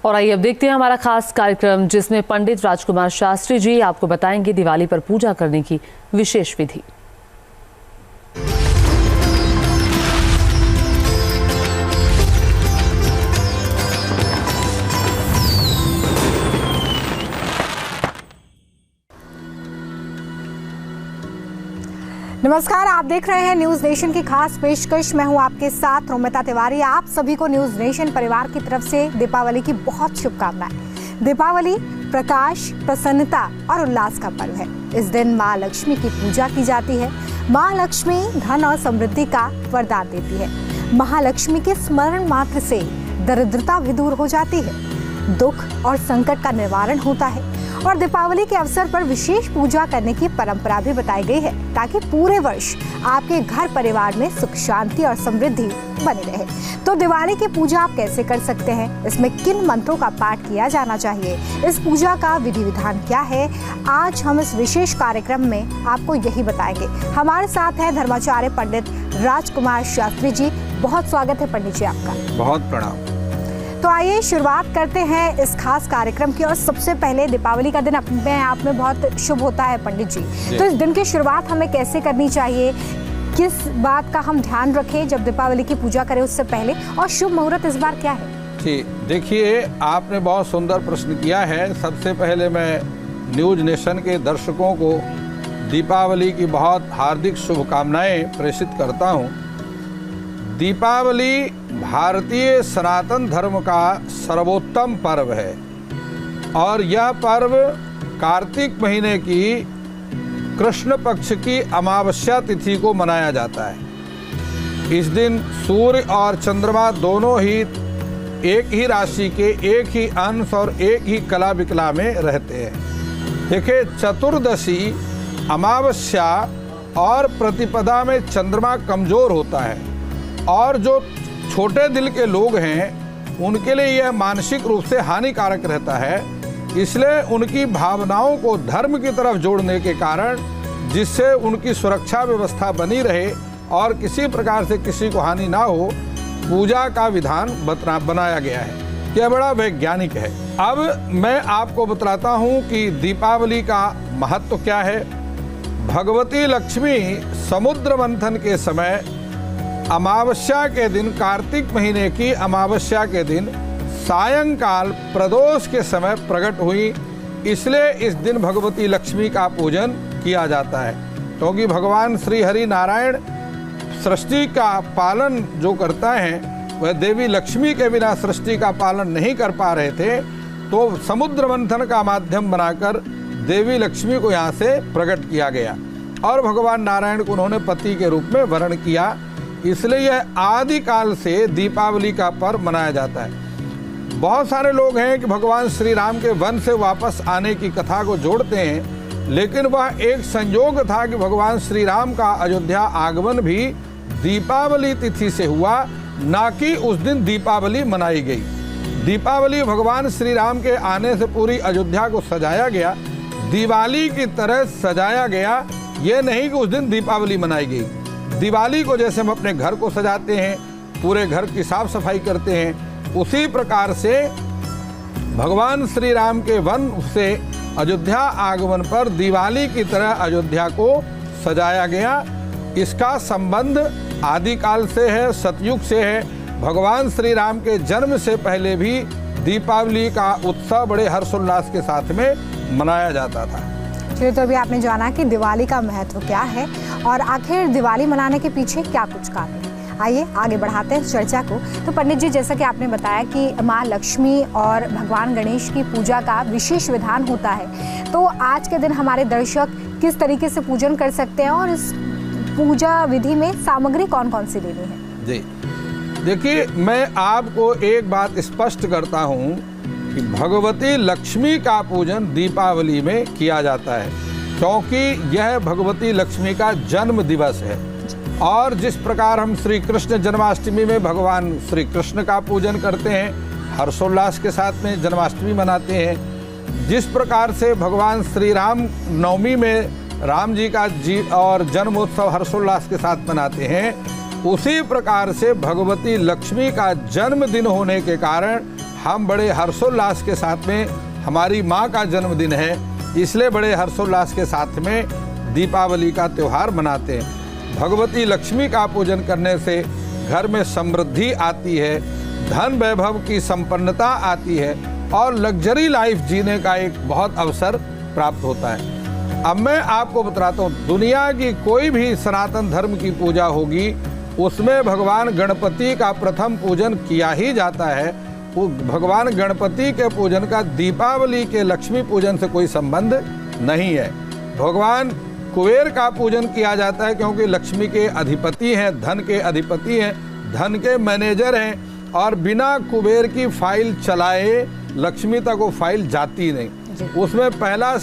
और आइए अब देखते हैं हमारा खास कार्यक्रम, जिसमें पंडित राजकुमार शास्त्री जी आपको बताएंगे दिवाली पर पूजा करने की विशेष विधि। नमस्कार, आप देख रहे हैं न्यूज नेशन की खास पेशकश। मैं हूं आपके साथ रोमिता तिवारी। आप सभी को न्यूज नेशन परिवार की तरफ से दीपावली की बहुत शुभकामनाएं। दीपावली प्रकाश, प्रसन्नता और उल्लास का पर्व है। इस दिन माँ लक्ष्मी की पूजा की जाती है। माँ लक्ष्मी धन और समृद्धि का वरदान देती है। महालक्ष्मी के स्मरण मात्र से दरिद्रता भी दूर हो जाती है, दुख और संकट का निवारण होता है और दीपावली के अवसर पर विशेष पूजा करने की परंपरा भी बताई गई है, ताकि पूरे वर्ष आपके घर परिवार में सुख शांति और समृद्धि बनी रहे। तो दिवाली की पूजा आप कैसे कर सकते हैं, इसमें किन मंत्रों का पाठ किया जाना चाहिए, इस पूजा का विधि विधान क्या है, आज हम इस विशेष कार्यक्रम में आपको यही बताएंगे। हमारे साथ है धर्माचार्य पंडित राजकुमार शास्त्री जी। बहुत स्वागत है पंडित जी आपका। बहुत प्रणाम। तो आइए शुरुआत करते हैं इस खास कार्यक्रम की। और सबसे पहले दीपावली का दिन अपने आप में बहुत शुभ होता है पंडित जी, तो इस दिन की शुरुआत हमें कैसे करनी चाहिए, किस बात का हम ध्यान रखें जब दीपावली की पूजा करें उससे पहले, और शुभ मुहूर्त इस बार क्या है? ठीक, देखिए आपने बहुत सुंदर प्रश्न किया है। सबसे पहले मैं न्यूज नेशन के दर्शकों को दीपावली की बहुत हार्दिक शुभकामनाएं प्रेषित करता हूं। दीपावली भारतीय सनातन धर्म का सर्वोत्तम पर्व है और यह पर्व कार्तिक महीने की कृष्ण पक्ष की अमावस्या तिथि को मनाया जाता है। इस दिन सूर्य और चंद्रमा दोनों ही एक ही राशि के, एक ही अंश और एक ही कला विकला में रहते हैं। देखिए, चतुर्दशी, अमावस्या और प्रतिपदा में चंद्रमा कमजोर होता है और जो छोटे दिल के लोग हैं उनके लिए यह मानसिक रूप से हानिकारक रहता है। इसलिए उनकी भावनाओं को धर्म की तरफ जोड़ने के कारण, जिससे उनकी सुरक्षा व्यवस्था बनी रहे और किसी प्रकार से किसी को हानि ना हो, पूजा का विधान बनाया गया है। यह बड़ा वैज्ञानिक है। अब मैं आपको बतलाता हूँ कि दीपावली का महत्व क्या है। भगवती लक्ष्मी समुद्र मंथन के समय अमावस्या के दिन, कार्तिक महीने की अमावस्या के दिन सायंकाल प्रदोष के समय प्रकट हुई। इसलिए इस दिन भगवती लक्ष्मी का पूजन किया जाता है, क्योंकि भगवान श्री हरि नारायण सृष्टि का पालन जो करता है वह देवी लक्ष्मी के बिना सृष्टि का पालन नहीं कर पा रहे थे। तो समुद्र मंथन का माध्यम बनाकर देवी लक्ष्मी को यहाँ से प्रकट किया गया और भगवान नारायण को उन्होंने पति के रूप में वर्ण किया। इसलिए यह आदिकाल से दीपावली का पर्व मनाया जाता है। बहुत सारे लोग हैं कि भगवान श्री राम के वन से वापस आने की कथा को जोड़ते हैं, लेकिन वह एक संयोग था कि भगवान श्री राम का अयोध्या आगमन भी दीपावली तिथि से हुआ, ना कि उस दिन दीपावली मनाई गई। दीपावली भगवान श्री राम के आने से पूरी अयोध्या को सजाया गया, दिवाली की तरह सजाया गया। ये नहीं कि उस दिन दीपावली मनाई गई। दिवाली को जैसे हम अपने घर को सजाते हैं, पूरे घर की साफ सफाई करते हैं, उसी प्रकार से भगवान श्री राम के वन से अयोध्या आगमन पर दिवाली की तरह अयोध्या को सजाया गया। इसका संबंध आदिकाल से है, सतयुग से है। भगवान श्री राम के जन्म से पहले भी दीपावली का उत्सव बड़े हर्षोल्लास के साथ में मनाया जाता था। चलिए, तो अभी आपने जाना कि दिवाली का महत्व क्या है और आखिर दिवाली मनाने के पीछे क्या कुछ कारण है। आइए आगे बढ़ाते हैं चर्चा को। तो पंडित जी, जैसा कि आपने बताया कि माँ लक्ष्मी और भगवान गणेश की पूजा का विशेष विधान होता है, तो आज के दिन हमारे दर्शक किस तरीके से पूजन कर सकते हैं और इस पूजा विधि में सामग्री कौन कौन सी लेनी है? जी देखिए, मैं आपको एक बात स्पष्ट करता हूँ कि भगवती लक्ष्मी का पूजन दीपावली में किया जाता है, क्योंकि यह भगवती लक्ष्मी का जन्म दिवस है। और जिस प्रकार हम श्री कृष्ण जन्माष्टमी में भगवान श्री कृष्ण का पूजन करते हैं, हर्षोल्लास के साथ में जन्माष्टमी मनाते हैं, जिस प्रकार से भगवान श्री राम नवमी में राम जी का और जन्मोत्सव हर्षोल्लास के साथ मनाते हैं, उसी प्रकार से भगवती लक्ष्मी का जन्मदिन होने के कारण हम बड़े हर्षोल्लास के साथ में, हमारी माँ का जन्मदिन है, इसलिए बड़े हर्षोल्लास के साथ में दीपावली का त्यौहार मनाते हैं। भगवती लक्ष्मी का पूजन करने से घर में समृद्धि आती है, धन वैभव की संपन्नता आती है और लग्जरी लाइफ जीने का एक बहुत अवसर प्राप्त होता है। अब मैं आपको बताता हूँ, दुनिया की कोई भी सनातन धर्म की पूजा होगी उसमें भगवान गणपति का प्रथम पूजन किया ही जाता है। वो भगवान गणपति के पूजन का दीपावली के लक्ष्मी पूजन से कोई संबंध नहीं है। भगवान कुबेर का पूजन किया जाता है क्योंकि लक्ष्मी के अधिपति हैं, धन के अधिपति हैं, धन के मैनेजर हैं और बिना कुबेर की फाइल चलाए लक्ष्मी तक वो फाइल जाती नहीं। उसमें पहला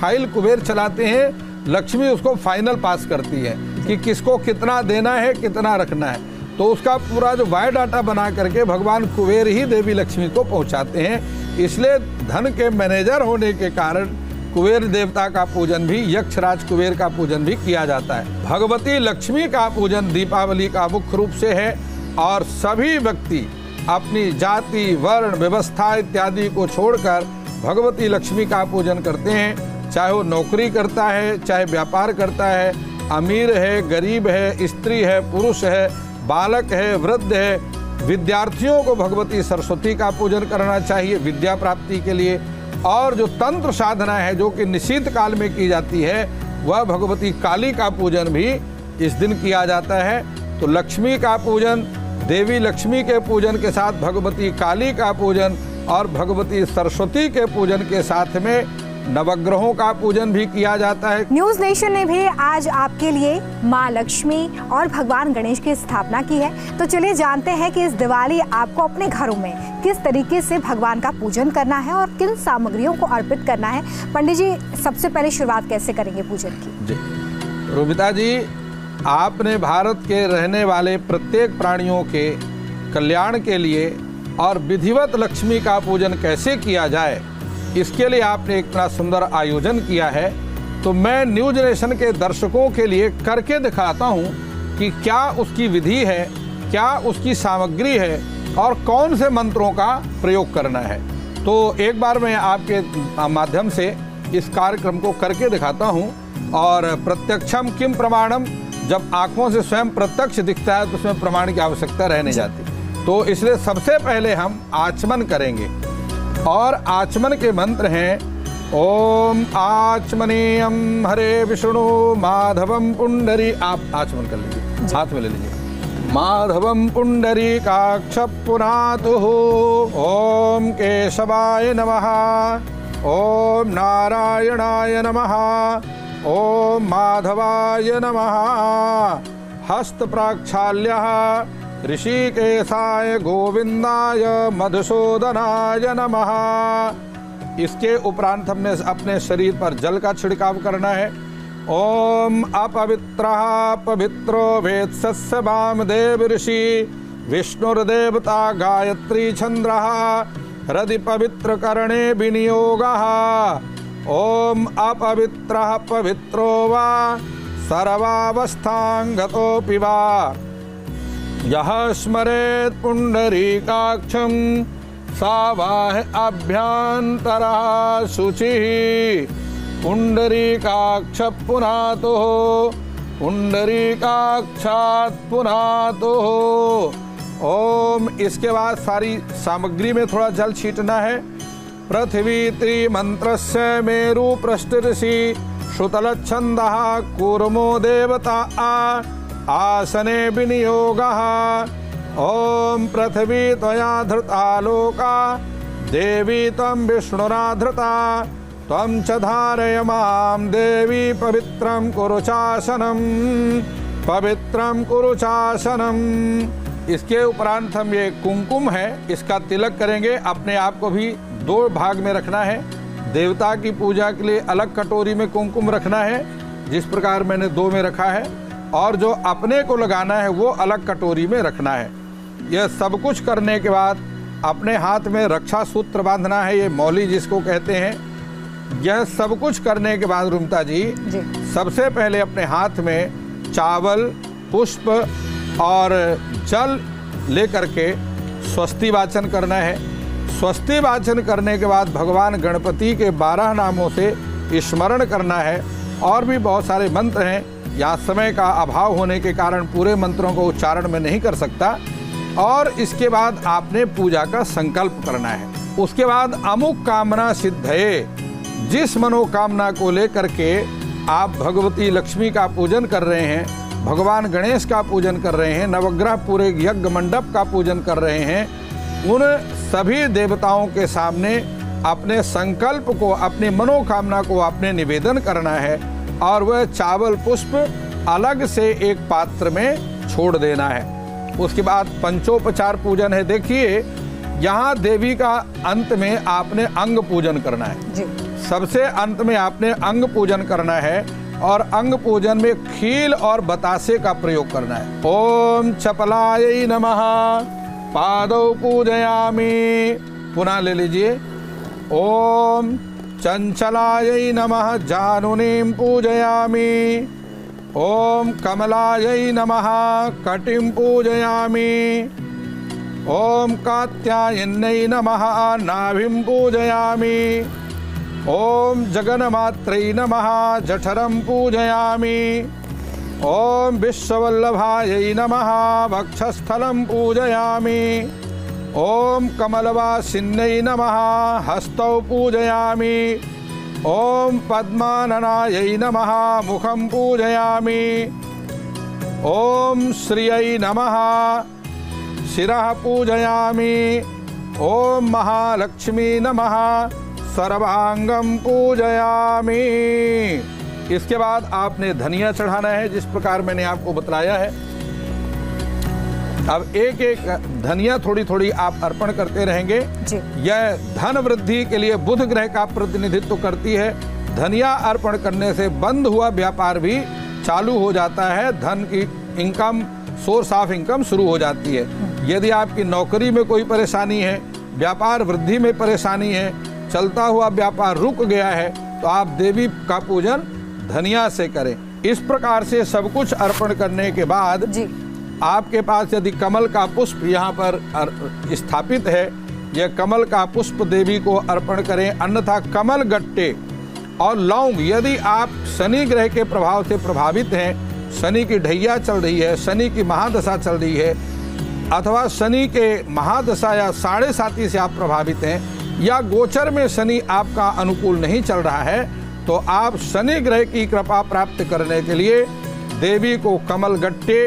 फाइल कुबेर चलाते हैं, लक्ष्मी उसको फाइनल पास करती है कि किसको कितना देना है, कितना रखना है। तो उसका पूरा जो बायोडाटा बना करके भगवान कुबेर ही देवी लक्ष्मी को पहुंचाते हैं। इसलिए धन के मैनेजर होने के कारण कुबेर देवता का पूजन भी, यक्षराज कुबेर का पूजन भी किया जाता है। भगवती लक्ष्मी का पूजन दीपावली का मुख्य रूप से है और सभी व्यक्ति अपनी जाति, वर्ण, व्यवस्था इत्यादि को छोड़कर भगवती लक्ष्मी का पूजन करते हैं। चाहे वो नौकरी करता है, चाहे व्यापार करता है, अमीर है, गरीब है, स्त्री है, पुरुष है, बालक है, वृद्ध है, विद्यार्थियों को भगवती सरस्वती का पूजन करना चाहिए विद्या प्राप्ति के लिए। और जो तंत्र साधना है जो कि निषिद्ध काल में की जाती है, वह भगवती काली का पूजन भी इस दिन किया जाता है। तो लक्ष्मी का पूजन, देवी लक्ष्मी के पूजन के साथ भगवती काली का पूजन और भगवती सरस्वती के पूजन के साथ में नवग्रहों का पूजन भी किया जाता है। न्यूज नेशन ने भी आज आपके लिए माँ लक्ष्मी और भगवान गणेश की स्थापना की है। तो चलिए जानते हैं कि इस दिवाली आपको अपने घरों में किस तरीके से भगवान का पूजन करना है और किन सामग्रियों को अर्पित करना है। पंडित जी, सबसे पहले शुरुआत कैसे करेंगे पूजन की? जी रूबिता जी, आपने भारत के रहने वाले प्रत्येक प्राणियों के कल्याण के लिए और विधिवत लक्ष्मी का पूजन कैसे किया जाए, इसके लिए आपने एक इतना सुंदर आयोजन किया है। तो मैं न्यूज नेशन के दर्शकों के लिए करके दिखाता हूँ कि क्या उसकी विधि है, क्या उसकी सामग्री है और कौन से मंत्रों का प्रयोग करना है। तो एक बार मैं आपके माध्यम से इस कार्यक्रम को करके दिखाता हूँ। और प्रत्यक्षम किम प्रमाणम, जब आँखों से स्वयं प्रत्यक्ष दिखता है तो उसमें प्रमाण की आवश्यकता रह नहीं जाती। तो इसलिए सबसे पहले हम आचमन करेंगे और आचमन के मंत्र हैं ओम आचमनीयम हरे विष्णु माधवम पुंडरी। आप आचमन कर लीजिए, हाथ में ले लीजिए। माधवम पुंडरीकाक्ष पुनातुः ओम केशवाय नमः, ओम नारायणाय नमः, ओम माधवाय नमः। हस्त प्राक्षाल्यः ऋषिकेशाय गोविंदाय मधुसूदनाय नमः। इसके उपरांत हमने अपने शरीर पर जल का छिड़काव करना है। ओम अपवित्रः पवित्रो वेत्सस्य वामदेव ऋषि विष्णुर्देवता गायत्री छंद्रः हृदि पवित्र करणे विनियोगः। ओम अपवित्रः पवित्रो वा सर्वावस्थांगतोऽपि वा यः स्मरेत् पुंडरीकाक्षं सावाह अभ्यन्तरः शुचिः। पुंडरीकाक्ष पुनातुः पुंडरीकाक्षात् पुनातुः। ओम। इसके बाद सारी सामग्री में थोड़ा जल छींटना है। पृथ्वी त्रिमंत्रस्य मेरु पृष्ठऋषि श्रुतलच्छन्दः कूर्मो देवता आसने विनियोगः। ओम पृथ्वी त्वया धृता लोका देवी त्वं विष्णुना धृता त्वं च धारय मां देवी पवित्रं कुरु चासनं पवित्रं कुरु चासनं। इसके उपरांत हम ये कुमकुम है इसका तिलक करेंगे। अपने आप को भी दो भाग में रखना है। देवता की पूजा के लिए अलग कटोरी में कुमकुम रखना है जिस प्रकार मैंने दो में रखा है, और जो अपने को लगाना है वो अलग कटोरी में रखना है। यह सब कुछ करने के बाद अपने हाथ में रक्षा सूत्र बांधना है, ये मौली जिसको कहते हैं। यह सब कुछ करने के बाद रूमता जी सबसे पहले अपने हाथ में चावल, पुष्प और जल लेकर के स्वस्ति वाचन करना है। स्वस्ति वाचन करने के बाद भगवान गणपति के 12 नामों से स्मरण करना है। और भी बहुत सारे मंत्र हैं, यहाँ समय का अभाव होने के कारण पूरे मंत्रों को उच्चारण में नहीं कर सकता। और इसके बाद आपने पूजा का संकल्प करना है। उसके बाद अमुक कामना सिद्धये, जिस मनोकामना को लेकर के आप भगवती लक्ष्मी का पूजन कर रहे हैं, भगवान गणेश का पूजन कर रहे हैं, नवग्रह पूरे यज्ञ मंडप का पूजन कर रहे हैं, उन सभी देवताओं के सामने अपने संकल्प को, अपनी मनोकामना को आपने निवेदन करना है। और वह चावल पुष्प अलग से एक पात्र में छोड़ देना है। उसके बाद पंचोपचार पूजन है। देखिए, यहाँ देवी का अंत में आपने अंग पूजन करना है जी। सबसे अंत में आपने अंग पूजन करना है। और अंग पूजन में खील और बतासे का प्रयोग करना है। ओम चपलायै नमः पादौ पूजयामि। पुनः ले लीजिए। ओम चंचलायै नमः जानुनीं पूजयामि। ओम कमलायै नमः कटिं पूजयामि। ओम कात्यायन्यै नमः नाभिं पूजयामि। ओम जगन्मात्रै नमः जठरं पूजयामि। ओम विश्ववल्लभायै नमः वक्षस्थलं पूजयामि। ओम कमलवासिन्यै नमः हस्तौ पूजयामि। ओम पद्माननायै नमः मुखं पूजयामि। ओम श्रियै नमः शिरः पूजयामि। ओम महालक्ष्मी नमः सर्वांगम पूजयामि। इसके बाद आपने धनिया चढ़ाना है, जिस प्रकार मैंने आपको बतलाया है। अब एक एक धनिया थोड़ी थोड़ी आप अर्पण करते रहेंगे जी। यह धन वृद्धि के लिए बुध ग्रह का प्रतिनिधित्व करती है। धनिया अर्पण करने से बंद हुआ व्यापार भी चालू हो जाता है। धन की इनकम, सोर्स ऑफ इनकम शुरू हो जाती है। यदि आपकी नौकरी में कोई परेशानी है, व्यापार वृद्धि में परेशानी है, चलता हुआ व्यापार रुक गया है, तो आप देवी का पूजन धनिया से करें। इस प्रकार से सब कुछ अर्पण करने के बाद जी। आपके पास यदि कमल का पुष्प यहाँ पर स्थापित है, यह कमल का पुष्प देवी को अर्पण करें। अन्यथा कमल गट्टे और लौंग, यदि आप शनि ग्रह के प्रभाव से प्रभावित हैं, शनि की ढैया चल रही है, शनि की महादशा चल रही है, अथवा शनि के महादशा या साढ़े साती से आप प्रभावित हैं, या गोचर में शनि आपका अनुकूल नहीं चल रहा है, तो आप शनि ग्रह की कृपा प्राप्त करने के लिए देवी को कमल गट्टे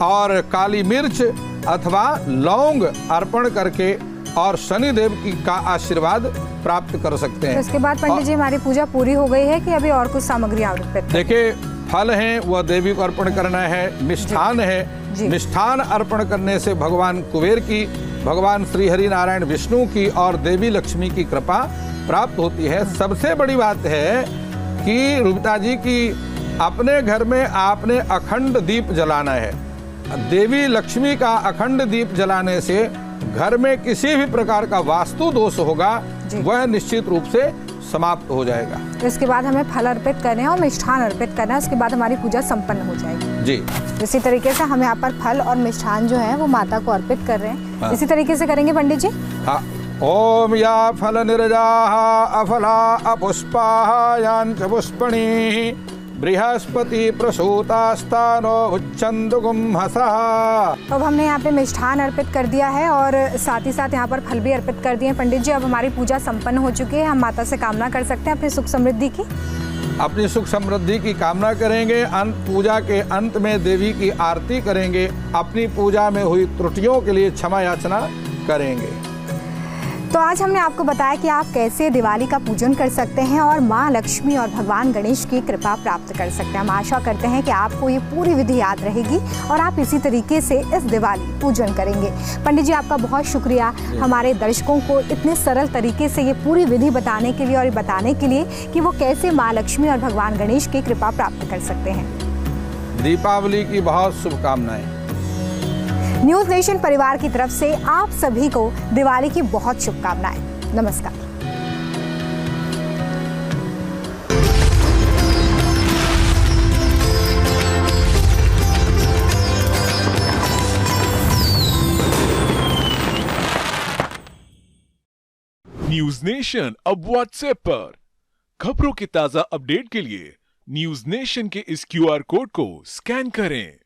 और काली मिर्च अथवा लौंग अर्पण करके और शनिदेव की का आशीर्वाद प्राप्त कर सकते हैं। तो इसके बाद पंडित जी हमारी पूजा पूरी हो गई है कि अभी और कुछ सामग्री आवश्यक? देखिए, फल हैं वह देवी को अर्पण करना है, मिष्ठान है, मिष्ठान अर्पण करने से भगवान कुबेर की, भगवान श्री हरि नारायण विष्णु की और देवी लक्ष्मी की कृपा प्राप्त होती है। सबसे बड़ी बात है कि रूपता जी की अपने घर में आपने अखंड दीप जलाना है। देवी लक्ष्मी का अखंड दीप जलाने से घर में किसी भी प्रकार का वास्तु दोष होगा वह निश्चित रूप से समाप्त हो जाएगा। तो इसके बाद हमें फल अर्पित करने हैं और मिष्ठान अर्पित करना है, उसके बाद हमारी पूजा संपन्न हो जाएगी जी। इसी तरीके से हम यहाँ पर फल और मिष्ठान जो है वो माता को अर्पित कर रहे हैं। हाँ। इसी तरीके से करेंगे पंडित जी। हाँ। ओम या फल निर्जाः अफला अपुष्पाः यान्च पुष्पणीः बृहस्पति प्रसूतास्तानो उच्चन्दुगुंहसः। अब हमने यहाँ पे मिष्ठान अर्पित कर दिया है और साथ ही साथ यहाँ पर फल भी अर्पित कर दिए हैं पंडित जी। अब हमारी पूजा संपन्न हो चुकी है। हम माता से कामना कर सकते हैं अपनी सुख समृद्धि की। अपनी सुख समृद्धि की कामना करेंगे। पूजा के अंत में देवी की आरती करेंगे। अपनी पूजा में हुई त्रुटियों के लिए क्षमा याचना करेंगे। तो आज हमने आपको बताया कि आप कैसे दिवाली का पूजन कर सकते हैं और माँ लक्ष्मी और भगवान गणेश की कृपा प्राप्त कर सकते हैं। हम आशा करते हैं कि आपको ये पूरी विधि याद रहेगी और आप इसी तरीके से इस दिवाली पूजन करेंगे। पंडित जी आपका बहुत शुक्रिया हमारे दर्शकों को इतने सरल तरीके से ये पूरी विधि बताने के लिए और बताने के लिए कि वो कैसे माँ लक्ष्मी और भगवान गणेश की कृपा प्राप्त कर सकते हैं। दीपावली की बहुत शुभकामनाएं। न्यूज़ नेशन परिवार की तरफ से आप सभी को दिवाली की बहुत शुभकामनाएं। नमस्कार। न्यूज नेशन अब व्हाट्सएप पर। खबरों के ताजा अपडेट के लिए न्यूज नेशन के इस QR कोड को स्कैन करें।